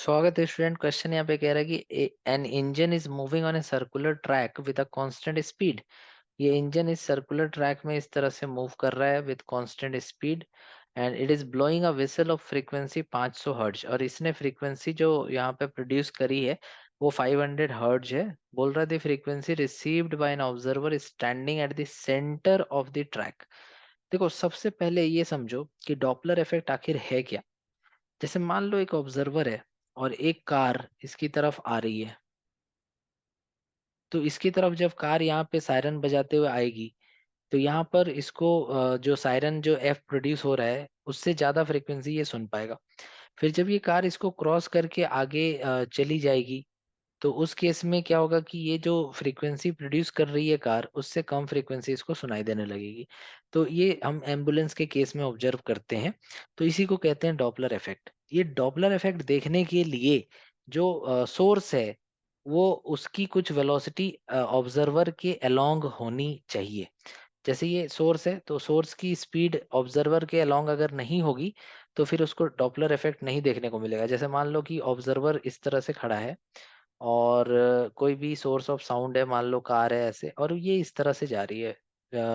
स्वागत है student. Question यहाँ पे कह रहा है कि an engine is moving on a circular track with a constant speed. ये इंजन इस सर्कुलर ट्रैक में इस तरह से मूव कर रहा है with constant speed and it is blowing a whistle of frequency 500 hertz. और इसने फ्रीक्वेंसी जो यहाँ पे प्रोड्यूस करी है वो 500 हर्ट्ज है। बोल रहा the frequency received by an observer standing at the centre of the track. देखो, सबसे पहले ये समझो कि डॉपलर इफेक्ट आखिर है क्या। जैसे मान लो एक ऑब्जर्वर है और एक कार इसकी तरफ आ रही है, तो इसकी तरफ जब कार यहाँ पे सायरन बजाते हुए आएगी तो यहाँ पर इसको जो सायरन जो एफ प्रोड्यूस हो रहा है उससे ज्यादा फ्रीक्वेंसी ये सुन पाएगा। फिर जब ये कार इसको क्रॉस करके आगे चली जाएगी तो उस केस में क्या होगा कि ये जो फ्रीक्वेंसी प्रोड्यूस कर रही है कार उससे कम फ्रीक्वेंसी इसको सुनाई देने लगेगी। तो ये हम एम्बुलेंस के केस में ऑब्जर्व करते हैं। तो इसी को कहते हैं डॉपलर इफेक्ट। ये डॉपलर इफेक्ट देखने के लिए जो सोर्स है वो उसकी कुछ वेलोसिटी ऑब्जर्वर के अलोंग होनी चाहिए। जैसे ये सोर्स है तो सोर्स की स्पीड ऑब्जर्वर के अलोंग अगर नहीं होगी तो फिर उसको डॉपलर इफेक्ट नहीं देखने को मिलेगा। जैसे मान लो कि ऑब्जर्वर इस तरह से खड़ा है और कोई भी सोर्स ऑफ साउंड है, मान लो कार है ऐसे, और ये इस तरह से जा रही है,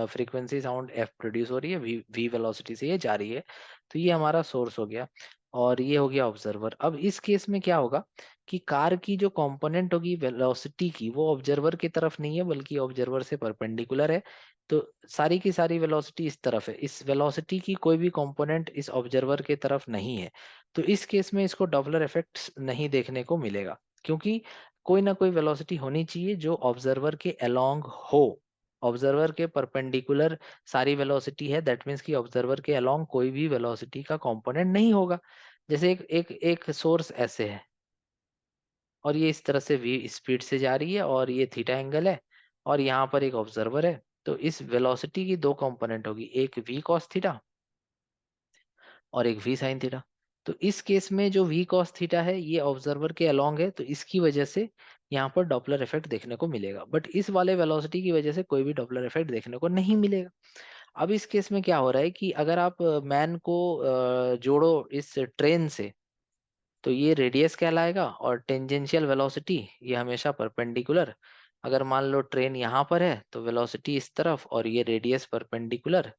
फ्रीक्वेंसी साउंड एफ प्रोड्यूस हो रही है, वी वी वेलोसिटी से ये जा रही है। तो ये हमारा सोर्स हो गया और ये हो गया ऑब्जर्वर। अब इस केस में क्या होगा कि कार की जो कंपोनेंट होगी वेलोसिटी की वो ऑब्जर्वर की तरफ नहीं है बल्कि ऑब्जर्वर से परपेंडिकुलर है। तो सारी की सारी वेलोसिटी इस तरफ है, इस वेलोसिटी की कोई भी कंपोनेंट इस ऑब्जर्वर की तरफ नहीं है। तो इस केस में इसको डॉपलर इफेक्ट नहीं देखने को मिलेगा, क्योंकि कोई ना कोई वेलोसिटी होनी चाहिए जो ऑब्जर्वर के अलोंग हो। ऑब्जर्वर के परपेंडिकुलर सारी वेलोसिटी है, दैट मीन्स कि ऑब्जर्वर के अलोंग कोई भी वेलोसिटी का कंपोनेंट नहीं होगा। जैसे एक एक एक सोर्स ऐसे है और ये इस तरह से वी स्पीड से जा रही है और ये थीटा एंगल है और यहाँ पर एक ऑब्जर्वर है। तो इस वेलोसिटी की दो कंपोनेंट होगी, एक वी कॉस थीटा और एक वी साइन थीटा। तो इस केस में जो वी कॉस थीटा है ये ऑब्जर्वर के अलोंग है, तो इसकी वजह से यहाँ पर डॉपलर इफेक्ट देखने को मिलेगा। बट इस वाले वेलोसिटी की वजह से कोई भी डॉपलर इफेक्ट देखने को नहीं मिलेगा। अब इस केस में क्या हो रहा है कि अगर आप मैन को जोड़ो इस ट्रेन से तो ये रेडियस कहलाएगा और टेंजेंशियल वेलोसिटी ये हमेशा परपेंडिकुलर। अगर मान लो ट्रेन यहाँ पर है तो वेलोसिटी इस तरफ और ये रेडियस परपेंडिकुलर।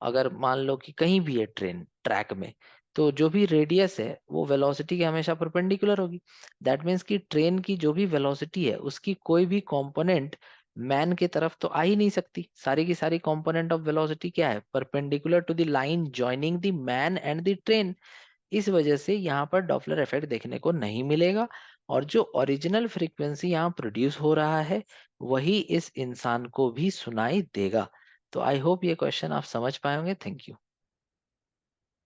अगर मान लो कि कहीं भी है ट्रेन ट्रैक में तो जो भी रेडियस है वो वेलोसिटी के हमेशा परपेंडिकुलर होगी। दैट मीन्स कि ट्रेन की जो भी वेलोसिटी है उसकी कोई भी कंपोनेंट मैन की तरफ तो आ ही नहीं सकती। सारी की सारी कंपोनेंट ऑफ वेलोसिटी क्या है, perpendicular to the line joining the man and the train. इस वजह से यहाँ पर डॉपलर इफेक्ट देखने को नहीं मिलेगा और जो ओरिजिनल फ्रीक्वेंसी यहाँ प्रोड्यूस हो रहा है वही इस इंसान को भी सुनाई देगा। तो आई होप ये क्वेश्चन आप समझ पाए होंगे। Thank you.